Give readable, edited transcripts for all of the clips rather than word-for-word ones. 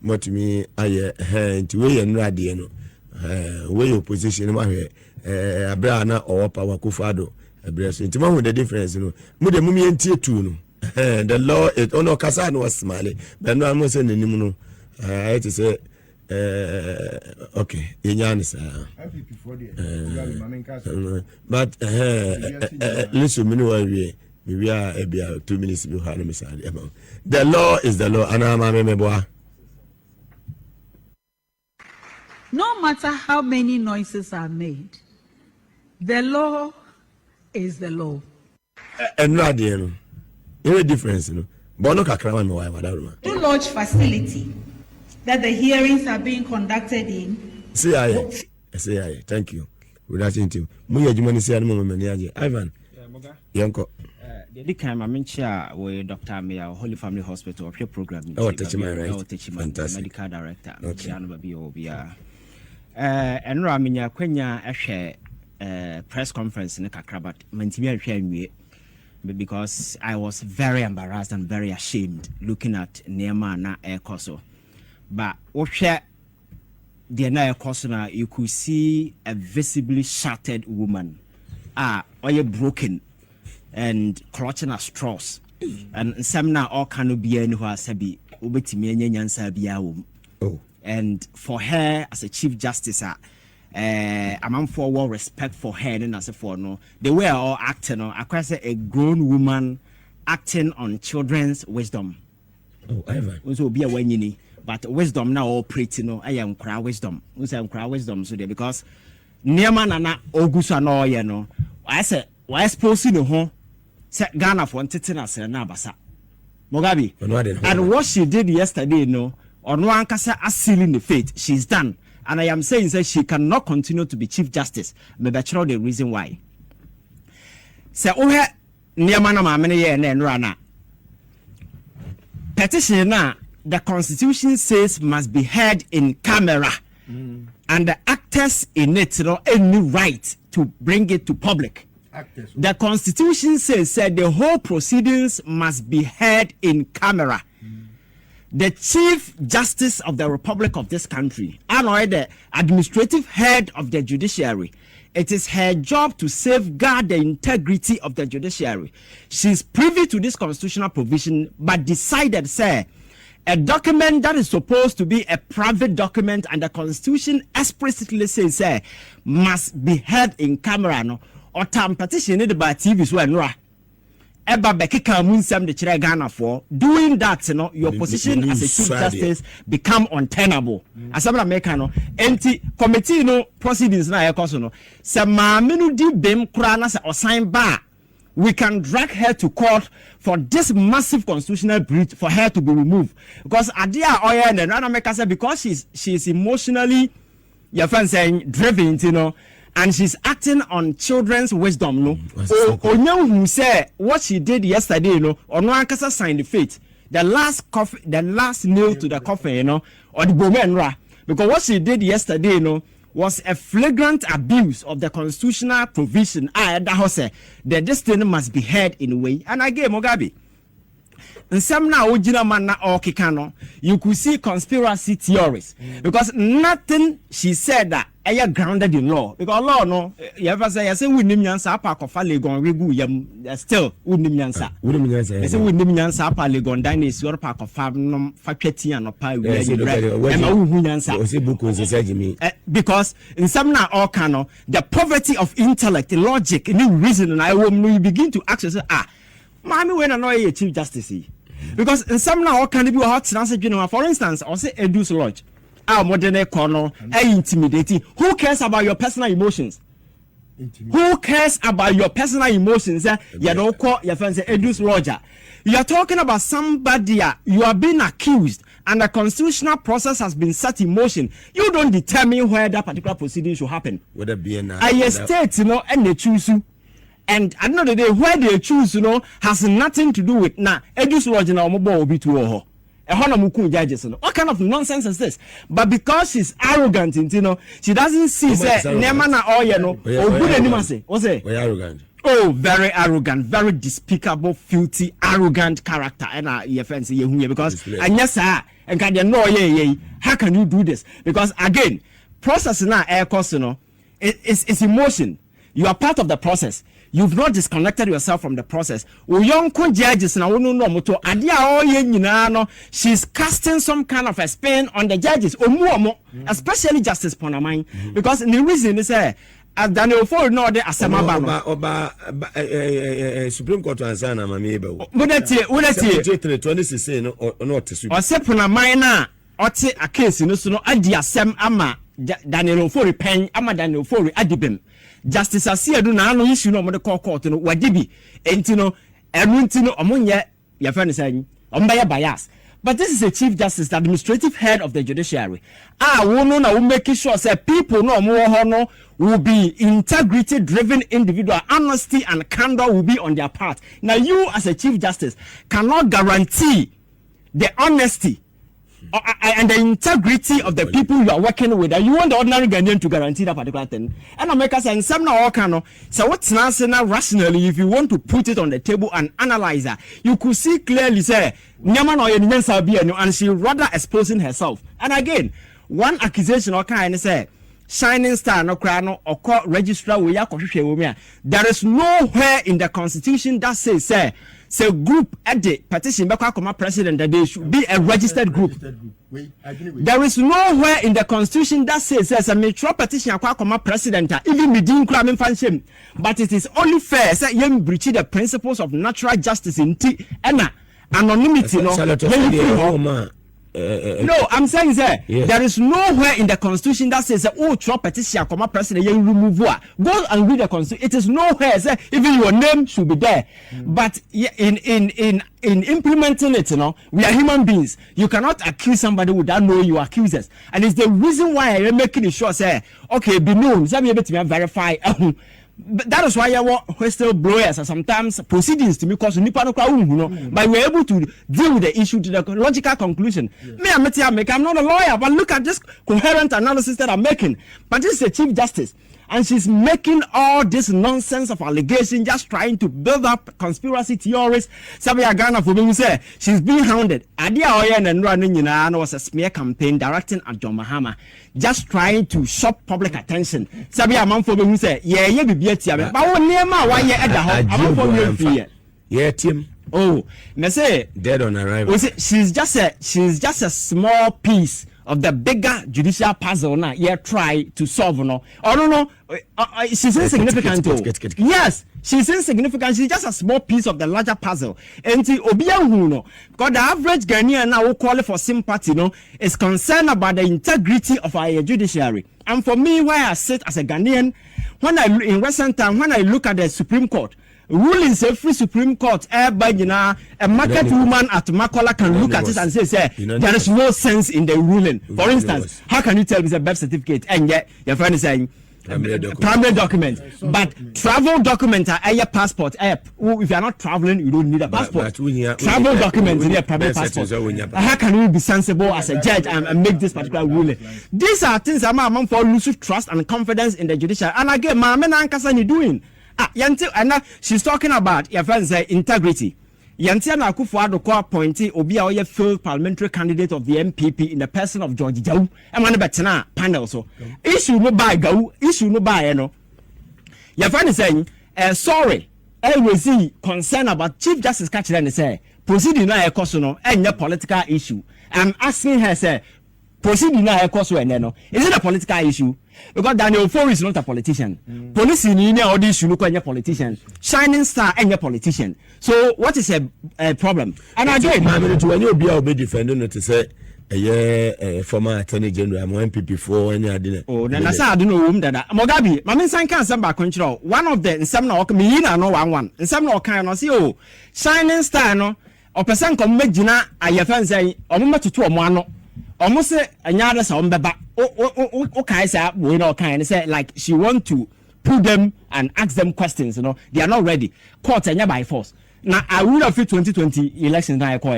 motimi aye nti we no ade no we opposition ma hwe abra na owo power kufado abra so nti ma hu the difference no mu de mumi entie tu no the law is ono kasa no smale but no am say nanim no I to say okay yenyan sa but listen me no we are 2 minutes we have me say the law is the law and am memeboa. No matter how many noises are made, the law is the law. And no idea, no. Any difference, no. But no kakrama me why madam. The large facility that the hearings are being conducted in. Say aye. Thank you. We're not into. Mu ya jumani say animo me niaje. Ivan. Yanko. The time I mentioned with Dr. Mia Holy Family Hospital of your program. Oh, teach my right. Medical director. And Raminya Quenya press conference in the Kakrabat, Mantimia, because I was very embarrassed and very ashamed looking at Nema na Air But Osha the Naya Kosona, you could see a visibly shattered woman, or broken and clutching at straws, and some now all can be anywhere sabi ubetimi nyansa biawo. Oh. And for her as a Chief Justice, I'm for well respect for her and as a for no, they were all acting on across a grown woman acting on children's wisdom. Oh, Ivan. Also be a when but wisdom now all pretty no, I am cry wisdom. I am cry wisdom so there because near man and Augusta no, you know. I said, why suppose you know, set Ghana for tetanus and Nabasa. Mugabe. And what she did yesterday, no. On one kasa sealing the faith, she's done. And I am saying that she cannot continue to be Chief Justice. But that's not the reason why. So, petition now, the Constitution says must be heard in camera. And the actors in it don't have any right to bring it to public. The Constitution says that the whole proceedings must be heard in camera. The Chief Justice of the Republic of this country, and the administrative head of the judiciary, it is her job to safeguard the integrity of the judiciary. She's privy to this constitutional provision, but decided, say, a document that is supposed to be a private document and the Constitution explicitly says, say, must be heard in camera, no, or time petition by TV, so Eba bekika munsam de chire Ghana for doing that, you know, your position as a Chief Justice become untenable. Asabra America no enti committee no proceedings na ekoso no se maame no di bem kura na se osign ba, we can drag her to court for this massive constitutional breach for her to be removed because adia oya and America say because she's emotionally your friend saying driven, you know, and she's acting on children's wisdom, no. Onyam who said what she did yesterday, you know, or no ankasa signed the faith. The last nail to the coffin, you know, or the bomenra. Because what she did yesterday, you know, was a flagrant abuse of the constitutional provision. That this thing must be heard in a way. And again, Mugabe. And some now you could see conspiracy theories because nothing she said that grounded in law because law no you ever say we nim nyansa pa kofa legon regu yam still we nim nyansa say we nim nyansa pa legon dynasty or pa kofa no fa tweti an pa we ma wu nyansa because in some now all can the poverty of intellect logic any reason and I will begin to ask say mommy when I know a Chief Justice because in some now can be hot for instance or say Edu's Lodge modern corner intimidating. Who cares about your personal emotions? Who cares about your personal emotions? You don't call your friends Edu's Lodge. You are talking about somebody you are being accused and the constitutional process has been set in motion. You don't determine where that particular proceeding should happen. Whether be a state, you know, and they choose you. And at the end of the day, where they choose, you know, has nothing to do with now. Edu's Lodge now will be to what kind of nonsense is this? But because she's arrogant, you know, she doesn't see say Nemana or you know or good anymore say. What's it? Arrogant. Oh, very arrogant, very despicable, filthy, arrogant character. And your friends say because and yes, sir, and can you know how can you do this? Because again, process now air cost, it's emotion. You are part of the process. You've not disconnected yourself from the process. Young judges now no she's casting some kind of a spin on the judges, especially Justice Ponamine, because the reason is Daniel Ford no de asema ba Supreme Court ansana mamebe wo. Wonati 2016 no otesu. Osepuna mine ote a case no so no adi asem ama Daniel Ford pen ama Daniel Ford adibem. Justice Asiedu na no issue no mo de court no wajibi enti no enu enti no omonye ya fa ne say omba bias. But this is a Chief Justice, the administrative head of the judiciary. We make sure that people will be integrity-driven individual. Honesty and candor will be on their part. Now, you as a Chief Justice cannot guarantee the honesty and the integrity of the people you are working with. And you want the ordinary Ghanaian to guarantee that particular thing. And I make us say, so what's now rationally, if you want to put it on the table and analyze that, you could see clearly say, and she rather exposing herself. And again, one accusation say, Shining Star no crano or court registrar we are. There is nowhere in the constitution that says say group at the petition back president that they should be a registered group. There is nowhere in the constitution that says a mutual petition akwa president even medin crime fanshim. But it is only fair say you breach the principles of natural justice in anonymity no, I'm saying sir, there is nowhere in the constitution that says Trump petition president you remove go and read the constitution. It is nowhere say even your name should be there. But in implementing it, we are human beings. You cannot accuse somebody without knowing your accusers. And it's the reason why I am making sure say okay, be known, so be able to verify. But that is why I want whistleblowers and sometimes proceedings to me cause but we're able to deal with the issue to the logical conclusion. I'm not a lawyer, but look at this coherent analysis that I'm making. But this is a Chief Justice, and she's making all this nonsense of allegation, just trying to build up conspiracy theories. Sabia Ghana for being say she's being hounded. Adia Oyen and running was a smear campaign directing at John Mahama, just trying to shop public attention. Sabia man for being say, be but one near my 1 year at the home. Yeah, Tim. Oh, me say dead on arrival. She's just a small piece of the bigger judicial puzzle now. Try to solve she's insignificant. Yes, she's insignificant. She's just a small piece of the larger puzzle. And because the average Ghanaian now who call for sympathy, is concerned about the integrity of our judiciary. And for me, where I sit as a Ghanaian, in recent time, when I look at the Supreme Court, rulings every Supreme Court, a market woman at Makola can look at it and say, there is no sense in the ruling. For instance, how can you tell me the birth certificate and yet your friend is saying primary document, but travel document are a passport. If you are not traveling, you don't need a passport. Travel documents in a private passport. How can you be sensible as a judge and make this particular ruling? These are things that I'm for losing trust and confidence in the judiciary. And again, my man Ankasani doing. And she's talking about your friends integrity. Yantiana Akufo-Addo appointee Obi a failed parliamentary candidate of the MPP in the person of George Jau. I'm on the panel so. Issue no buy go, issue no buy Your friend is saying, sorry, LWC concerned about Chief Justice Catcher and say, proceeding now a cause and your political issue. I'm asking her, say, proceeding now a cause and is it a political issue? Because Daniel Ford is not a politician. Police in India or this should look at a politician. Shining Star and a politician. So what is a problem? And again, when you be defending it to say a former attorney general, MPP for any idea. Oh, then I don't know that Mugabe, my son can't send back control. One of the in some no one. In some no kind of see Shining Star no or person come make Gina I say or much to a mono. Almost another sound baba. Okay, sir, we know kind of say like she want to put them and ask them questions, they are not ready. Court and by force. Now I would have 2020 elections now I call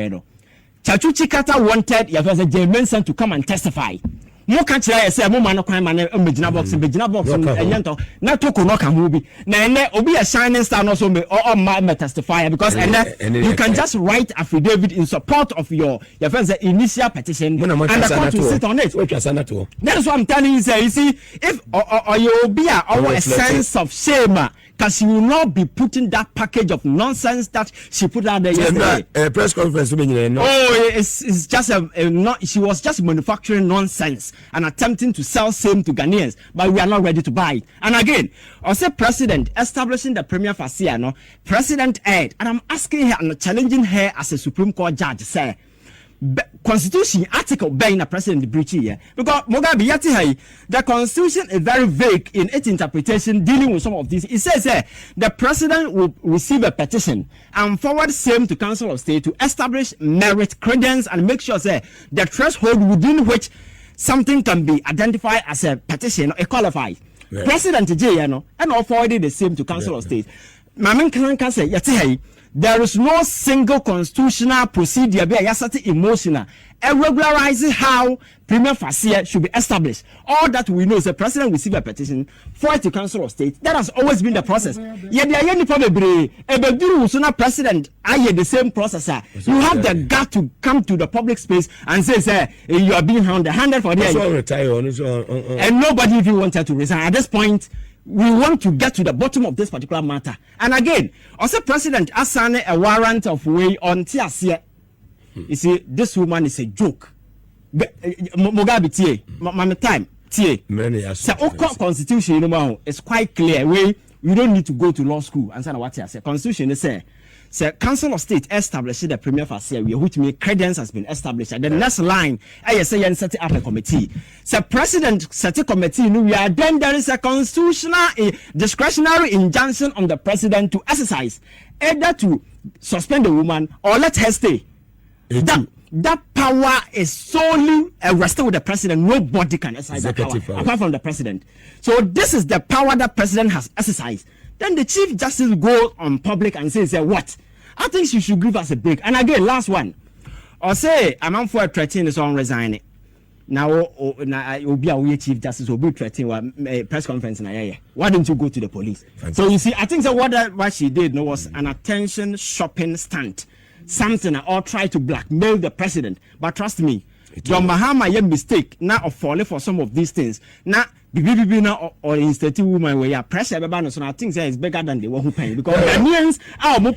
Chachu Chikata wanted Jay Manson to come and testify. mo ka kire say mo man no kwan man begina box ento na toko no ka ho bi na ene obi a shining star no so me or ma testify because you can just write affidavit in support of your friends initial petition and the court will sit on it. That is what I'm telling you, sir. You see, if or you be a sense of shame, because she will not be putting that package of nonsense that she put out there yesterday. Press conference. It's just she was just manufacturing nonsense and attempting to sell same to Ghanaians, but we are not ready to buy it. And again, I say president establishing the premier facia, no president Ed, and I'm asking her and challenging her as a Supreme Court judge, say. Constitution article being a president breach here because Mugabe yati the constitution is very vague in its interpretation dealing with some of these. It says the president will receive a petition and forward same to Council of State to establish merit, credence, and make sure the threshold within which something can be identified as a petition or qualified. Yeah. President J, and all forwarded the same to Council of State. Mamin can say yati there is no single constitutional procedure be a emotional regularizing how premier facie should be established. All that we know is the president receive a petition for it to Council of State. That has always been the process. Yet the any president I the same process. You have the gut to come to the public space and say you are being handed for the and nobody even wanted to resign at this point. We want to get to the bottom of this particular matter. And again, also President assigned a warrant of way on Tiasia. You see, this woman is a joke. Mugabe tie, my time tie. So, constitution, you know, it's quite clear. We don't need to go to law school and say what I say. Constitution is say Council of State established the premier facie, which means credence has been established. And the next line, I say and set up a committee. So president set a committee. Then there is a constitutional discretionary injunction on the president to exercise either to suspend the woman or let her stay. That power is solely rested with the president. Nobody can exercise that power apart from the president. So this is the power that president has exercised. Then the Chief Justice goes on public and says, what? I think she should give us a break. And again, last one. Or say, I'm on for 13 is on resigning. Now, will be a Chief Justice will be threatening a press conference. Why don't you go to the police? So you see, I think that what she did was an attention shopping stunt. Something or try to blackmail the president. But trust me, John Mahama made mistake now of falling for some of these things. Now, now or institute woman where you pressure so I think that is bigger than the one who pay because Ghanaians are more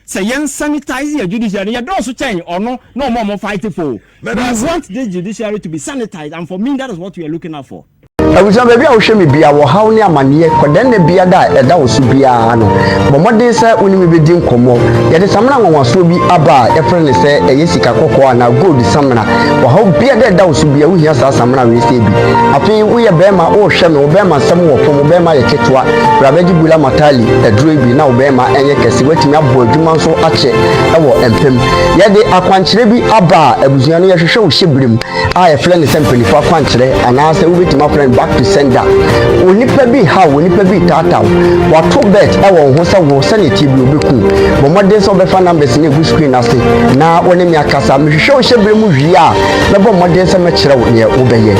say yen sanitize your judiciary. You don't change or no more fighting for. We want the judiciary to be sanitized, and for me that is what we are looking out for. Awusa baby a wo hwe me bia wo haw ne amane kodan na bia da eda wo so bia no bomode se oni me bedi nkomo ye de samna nwanwaso bi aba e frene se eye sika kokko na gold samna wo haw bia da eda wo so bia wo hia sa samna we se bi afi wo ye bema wo hwe me wo bema sam wo pom bema ye ketwa brabeji bula matali eduro bi na wo bema enye kese watimi abo adwuma so ache e wo empem ye de akwankyere bi aba abuzuan no ye hwehwe wo hyebrim a ye frene se mpanifa akwankyere anase wo betima frene back to sender. Onipa bi ha, onipa bi tata. Wato bet e won ho se wo sanity bi obeku. Bo modern so be fa numbers na gu screen ase. Na woni mi akasa me hwehwe o hyebere mu hwie a. Me bo modern se me kire wo ne wo beye.